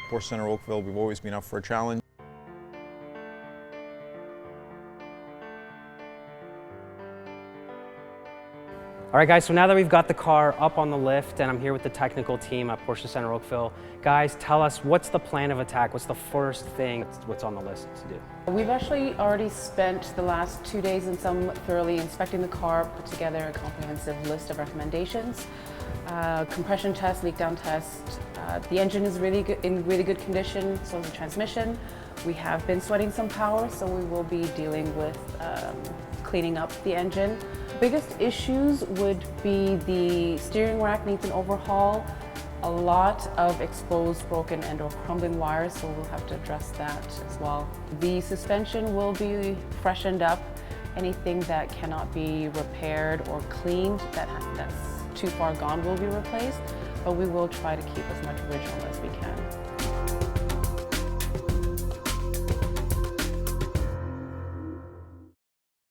Porsche Center Oakville, we've always been up for a challenge. All right, guys, so now that we've got the car up on the lift and I'm here with the technical team at Porsche Center Oakville, guys, tell us, what's the plan of attack? What's the first thing, what's on the list to do? We've actually already spent the last 2 days in some thoroughly inspecting the car, put together a comprehensive list of recommendations. Compression test, leak down test. The engine is in really good condition, so is the transmission. We have been sweating some power, so we will be dealing with cleaning up the engine. Biggest issues would be the steering rack needs an overhaul, a lot of exposed, broken and or crumbling wires, so we'll have to address that as well. The suspension will be freshened up. Anything that cannot be repaired or cleaned that's too far gone will be replaced, but we will try to keep as much original as we can.